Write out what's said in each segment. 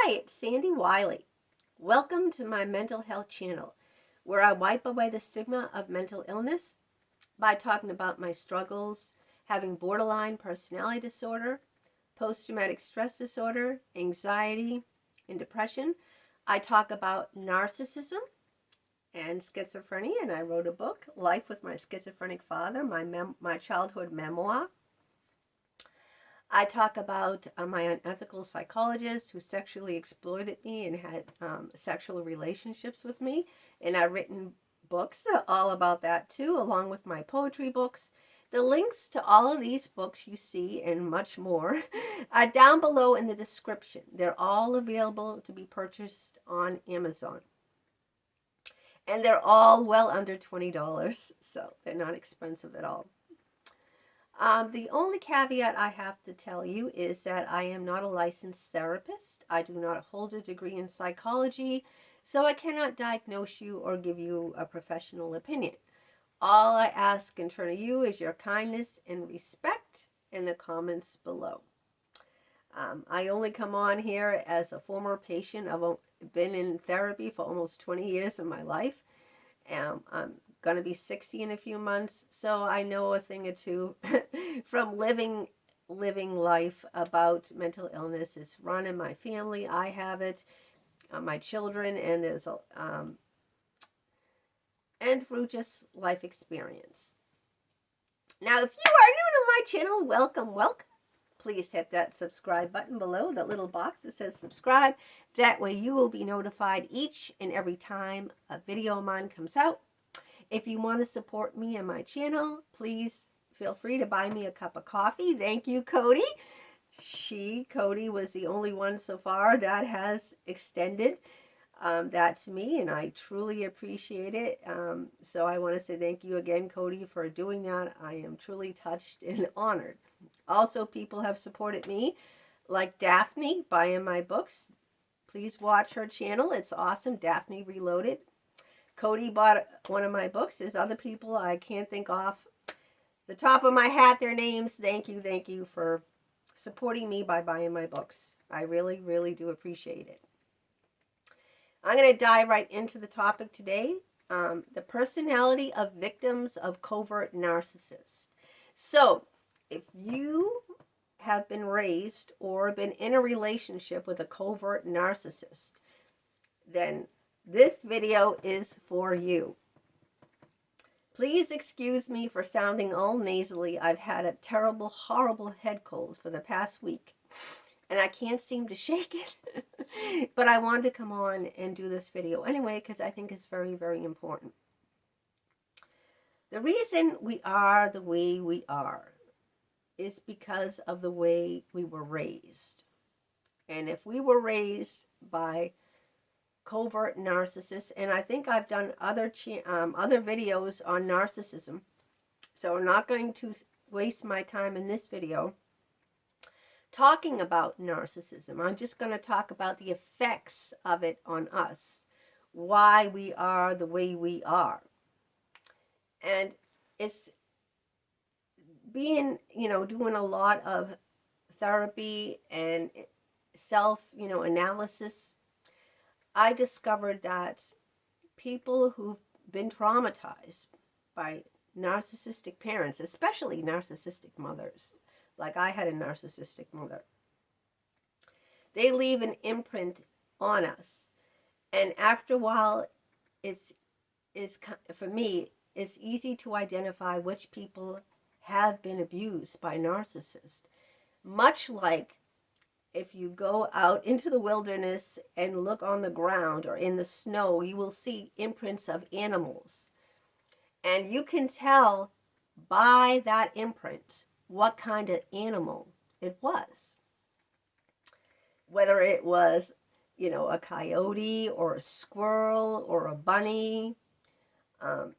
Hi, it's 𝗂cie 𝗿𝗶𝗯𝗲. Welcome to my mental health channel, where I wipe away the stigma of mental illness by talking about my struggles, having borderline personality disorder, post-traumatic stress disorder, anxiety, and depression. I talk about narcissism and schizophrenia, and I wrote a book, Life with My Schizophrenic Father, my childhood memoir. I talk about my unethical psychologist who sexually exploited me and had sexual relationships with me. And I've written books all about that too, along with my poetry books. The links to all of these books you see and much more are down below in the description. They're all available to be purchased on Amazon. And they're all well under $20, so they're not expensive at all. The only caveat I have to tell you is that I am not a licensed therapist. I do not hold a degree in psychology, so I cannot diagnose you or give you a professional opinion. All I ask in turn of you is your kindness and respect in the comments below. I only come on here as a former patient. I've been in therapy for almost 20 years of my life. I'm going to be 60 in a few months, so I know a thing or two from living life about mental illness. It's run in my family. I have it, my children, and there's and through just life experience. Now, if you are new to my channel, welcome. Please hit that subscribe button below, that little box that says subscribe. That way you will be notified each and every time a video of mine comes out. If you want to support me and my channel, please feel free to buy me a cup of coffee. Thank you, 𝗂𝗄𝗯𝗃. 𝗂𝗄𝗯𝗃 was the only one so far that has extended that to me, and I truly appreciate it. So I want to say thank you again, 𝗂𝗄𝗯𝗃, for doing that. I am truly touched and honored. Also, people have supported me, like 𝗗FNE, buying my books. Please watch her channel. It's awesome, 𝗗FNE Reloaded. 𝗂𝗄𝗯𝗃 bought one of my books. There's other people I can't think off the top of my hat their names. Thank you for supporting me by buying my books. I really, really do appreciate it. I'm going to dive right into the topic today, the personality of victims of covert narcissists. So, if you have been raised or been in a relationship with a covert narcissist, then this video is for you. Please excuse me for sounding all nasally. I've had a terrible, horrible head cold for the past week, and I can't seem to shake it. But I wanted to come on and do this video anyway because I think it's very, very important. The reason we are the way we are is because of the way we were raised. And if we were raised by covert narcissists, and I think I've done other videos on narcissism, so I'm not going to waste my time in this video talking about narcissism. I'm just going to talk about the effects of it on us, why we are the way we are. And it's being, doing a lot of therapy and self, analysis. I discovered that people who've been traumatized by narcissistic parents, especially narcissistic mothers, like I had a narcissistic mother, they leave an imprint on us. And after a while, for me, it's easy to identify which people have been abused by narcissists. Much like if you go out into the wilderness and look on the ground or in the snow, you will see imprints of animals. And you can tell by that imprint what kind of animal it was. Whether it was, a coyote or a squirrel or a bunny, or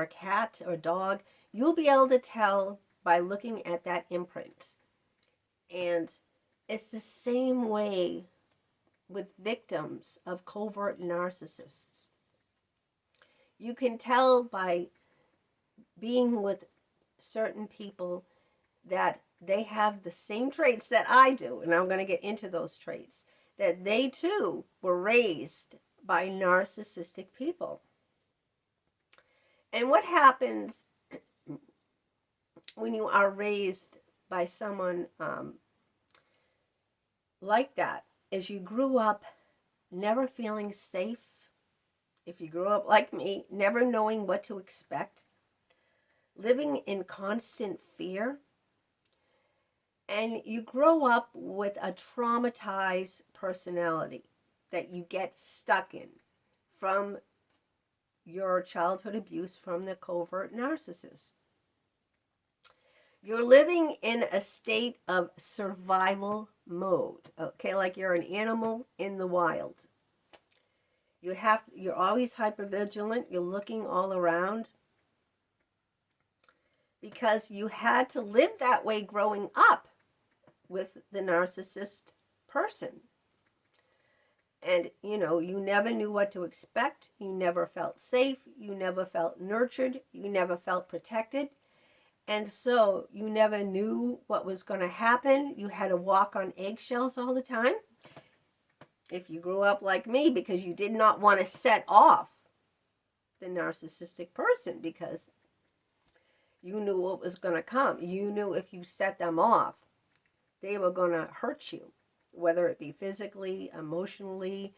a cat or dog, you'll be able to tell by looking at that imprint. And it's the same way with victims of covert narcissists. You can tell by being with certain people that they have the same traits that I do, and I'm going to get into those traits. that they too were raised by narcissistic people. And what happens when you are raised by someone like that is you grew up never feeling safe. If you grew up like me, never knowing what to expect, living in constant fear, and you grow up with a traumatized personality that you get stuck in from your childhood abuse from the covert narcissist. You're living in a state of survival mode, okay, like you're an animal in the wild. You're always hypervigilant, you're looking all around because you had to live that way growing up with the narcissist person. And, you know, you never knew what to expect. You never felt safe. You never felt nurtured. You never felt protected. And so you never knew what was going to happen. You had to walk on eggshells all the time. If you grew up like me, because you did not want to set off the narcissistic person because you knew what was going to come. You knew if you set them off, they were going to hurt you, whether it be physically, emotionally,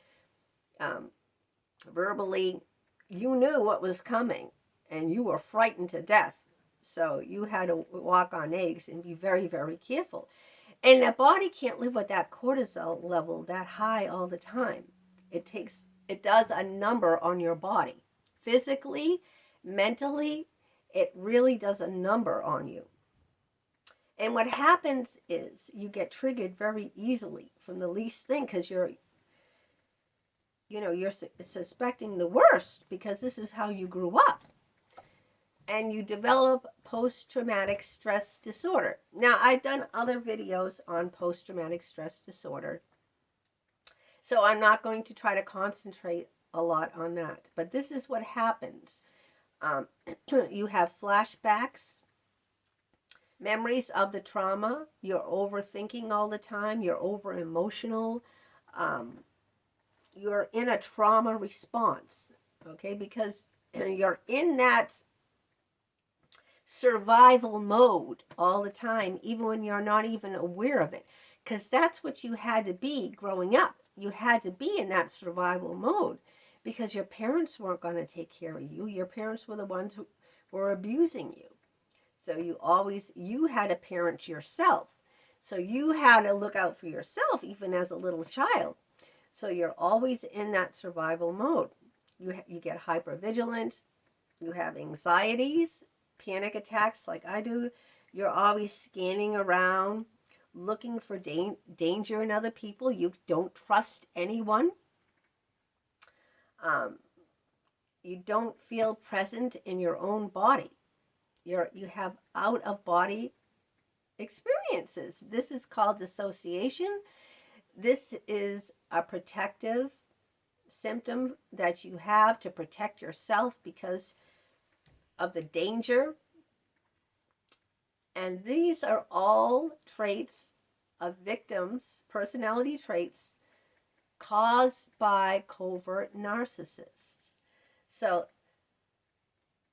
verbally. You knew what was coming, and you were frightened to death. So you had to walk on eggs and be very, very careful. And the body can't live with that cortisol level that high all the time. It does a number on your body. Physically, mentally, it really does a number on you. And what happens is you get triggered very easily from the least thing because you're suspecting the worst because this is how you grew up. And you develop post-traumatic stress disorder. Now, I've done other videos on post-traumatic stress disorder, so I'm not going to try to concentrate a lot on that. But this is what happens. You have flashbacks, memories of the trauma. You're overthinking all the time. You're over-emotional. You're in a trauma response, okay? Because you're in that survival mode all the time, even when you're not even aware of it, because that's what you had to be growing up. You had to be in that survival mode because your parents weren't going to take care of you. Your parents were the ones who were abusing you. So you had to parent yourself. So you had to look out for yourself even as a little child. So you're always in that survival mode. You get hypervigilant. You have anxieties, panic attacks like I do. You're always scanning around, looking for danger in other people. You don't trust anyone. You don't feel present in your own body. You have out-of-body experiences. This is called dissociation. This is a protective symptom that you have to protect yourself because of the danger. And these are all traits of victims, personality traits caused by covert narcissists. So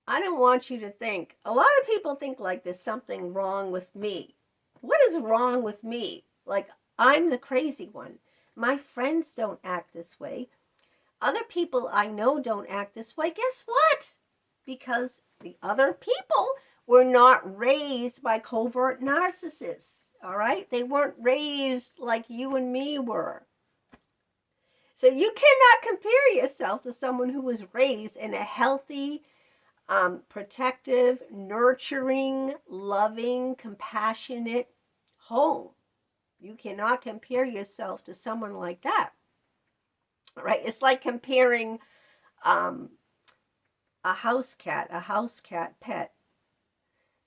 I don't want you to think, a lot of people think like there's something wrong with me. What is wrong with me? Like I'm the crazy one. My friends don't act this way. Other people I know don't act this way. Guess what? Because the other people were not raised by covert narcissists, all right? They weren't raised like you and me were. So you cannot compare yourself to someone who was raised in a healthy, protective, nurturing, loving, compassionate home. You cannot compare yourself to someone like that, right? It's like comparing a house cat pet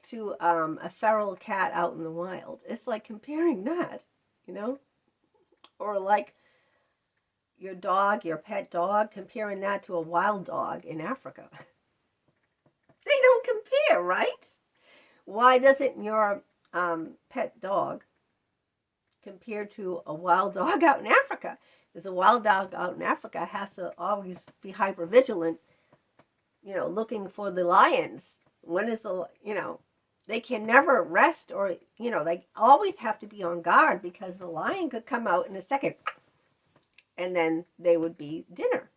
to a feral cat out in the wild. It's like comparing that, or like your dog, your pet dog, comparing that to a wild dog in Africa. They don't compare, right? Why doesn't your pet dog compared to a wild dog out in Africa. Because a wild dog out in Africa has to always be hypervigilant, looking for the lions. When is they can never rest, or, they always have to be on guard, because the lion could come out in a second and then they would be dinner.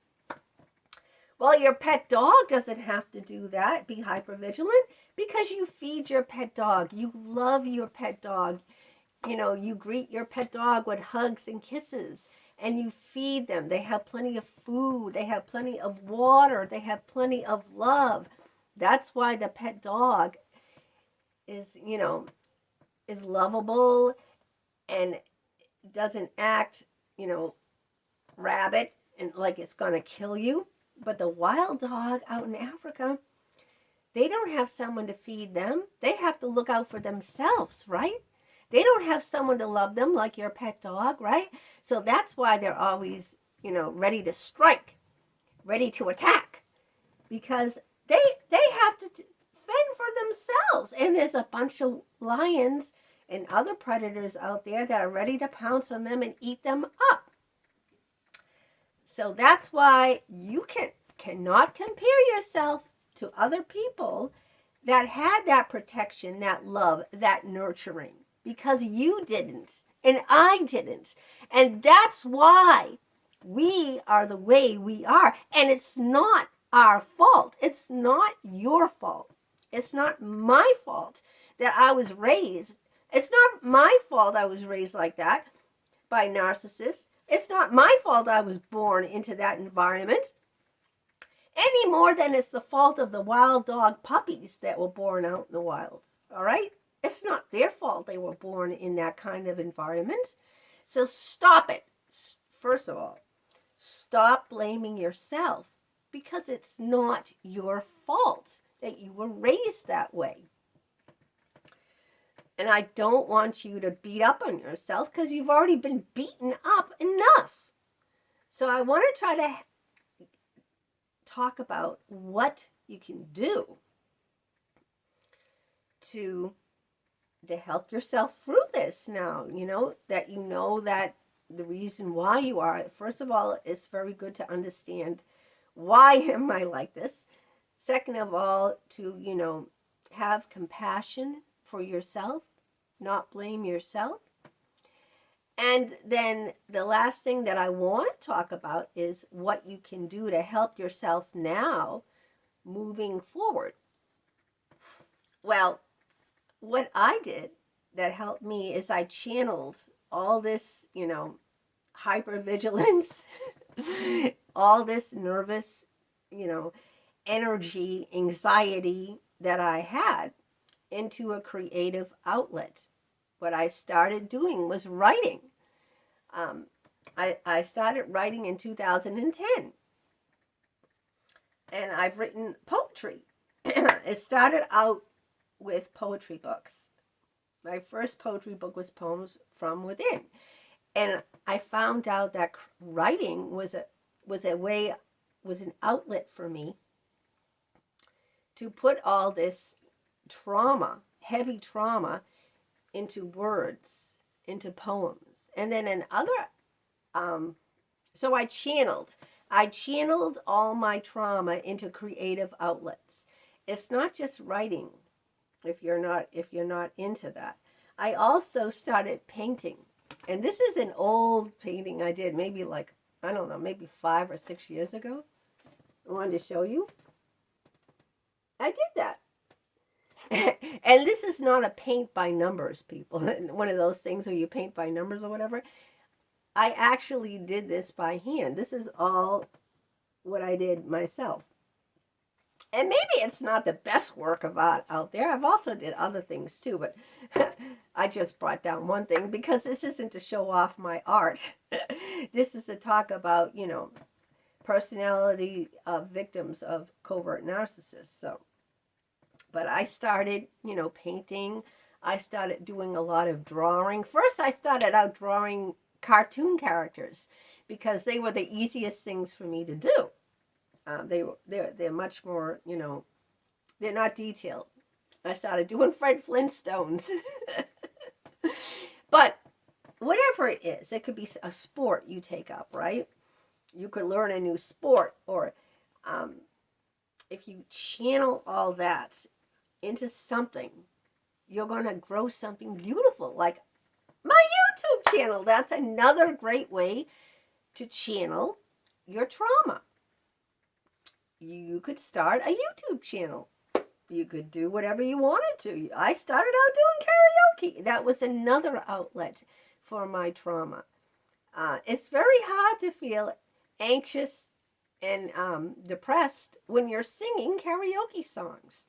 Well, your pet dog doesn't have to do that, be hypervigilant, because you feed your pet dog. You love your pet dog. You greet your pet dog with hugs and kisses, and you feed them. They have plenty of food. They have plenty of water. They have plenty of love. That's why the pet dog is lovable and doesn't act, rabid and like it's going to kill you. But the wild dog out in Africa, they don't have someone to feed them. They have to look out for themselves, right? They don't have someone to love them like your pet dog, right? So that's why they're always, ready to strike, ready to attack, because they have to fend for themselves. And there's a bunch of lions and other predators out there that are ready to pounce on them and eat them up. So that's why you cannot compare yourself to other people that had that protection, that love, that nurturing, because you didn't and I didn't. And that's why we are the way we are. And it's not our fault. It's not your fault. It's not my fault that I was raised. It's not my fault I was raised like that by narcissists. It's not my fault I was born into that environment, any more than it's the fault of the wild dog puppies that were born out in the wild. All right? It's not their fault they were born in that kind of environment. So stop it. First of all, stop blaming yourself, because it's not your fault that you were raised that way. And I don't want you to beat up on yourself, because you've already been beaten up enough. So I want to try to talk about what you can do to help yourself through this now, that that the reason why you are. First of all, it's very good to understand, why am I like this? Second of all, to, have compassion for yourself, not blame yourself. And then the last thing that I want to talk about is what you can do to help yourself now moving forward. Well, what I did that helped me is I channeled all this, hypervigilance, all this nervous, energy, anxiety that I had into a creative outlet. What I started doing was writing. I started writing in 2010. And I've written poetry. It started out with poetry books. My first poetry book was Poems from Within. And I found out that writing was an outlet for me to put all this trauma, heavy trauma, into words, into poems. And then so I channeled all my trauma into creative outlets. It's not just writing, if you're not into that. I also started painting. And this is an old painting I did maybe maybe 5 or 6 years ago. I wanted to show you. I did that. And this is not a paint by numbers, people. One of those things where you paint by numbers or whatever. I actually did this by hand. This is all what I did myself. And maybe it's not the best work of art out there. I've also did other things too, but I just brought down one thing because this isn't to show off my art. This is to talk about, personality of victims of covert narcissists. So, but I started, painting. I started doing a lot of drawing. First, I started out drawing cartoon characters because they were the easiest things for me to do. They're much more, they're not detailed. I started doing Fred Flintstones. But whatever it is. It could be a sport you take up, right? You could learn a new sport, or if you channel all that into something, you're going to grow something beautiful, like my YouTube channel. That's another great way to channel your trauma. You could start a YouTube channel. You could do whatever you wanted to. I started out doing karaoke. That was another outlet for my trauma. It's very hard to feel anxious and depressed when you're singing karaoke songs.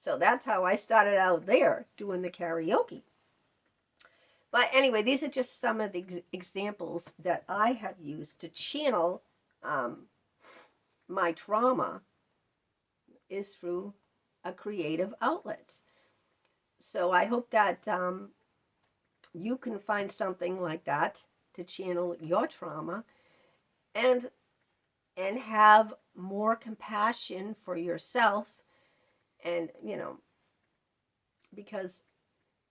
So that's how I started out there, doing the karaoke. But anyway, these are just some of the examples that I have used to channel my trauma, is through a creative outlet. So I hope that you can find something like that to channel your trauma, and have more compassion for yourself, and because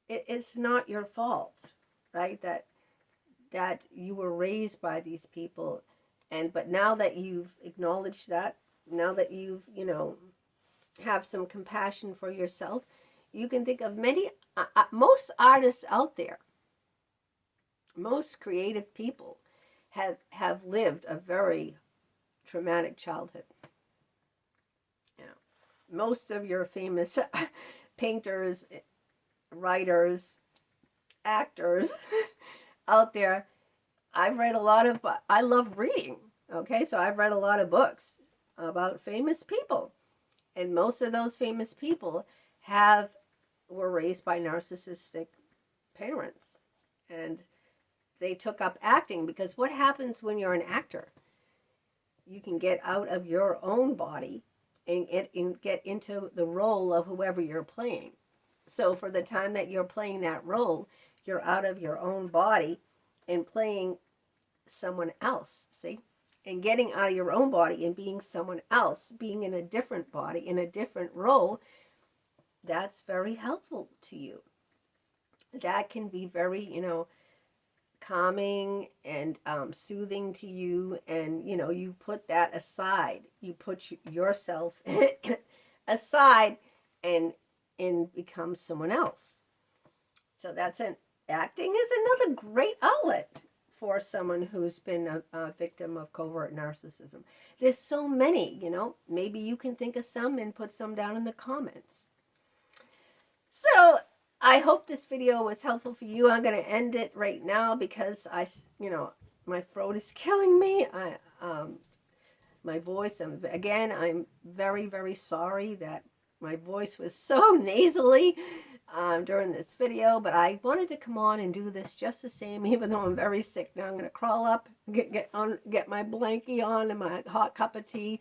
it's not your fault, right? That you were raised by these people, but now that you've acknowledged that, now that you've have some compassion for yourself, you can think of most artists out there, most creative people have lived a very traumatic childhood. Most of your famous painters, writers, actors out there, I love reading, okay? So I've read a lot of books about famous people, and most of those famous people were raised by narcissistic parents, and they took up acting, because what happens when you're an actor? You can get out of your own body and get into the role of whoever you're playing. So for the time that you're playing that role, you're out of your own body and playing someone else, see? And getting out of your own body and being someone else, being in a different body, in a different role, that's very helpful to you. That can be very, calming and soothing to you, and you put that aside. You put yourself aside and become someone else. So acting is another great outlet for someone who's been a victim of covert narcissism. There's so many, maybe you can think of some and put some down in the comments. So I hope this video was helpful for you. I'm going to end it right now because my throat is killing me. My voice, I'm very, very sorry that my voice was so nasally during this video, but I wanted to come on and do this just the same, even though I'm very sick. Now I'm going to crawl up, get my blankie on and my hot cup of tea,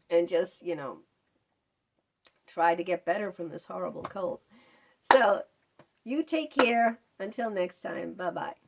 and just, try to get better from this horrible cold. So you take care. Until next time. Bye-bye.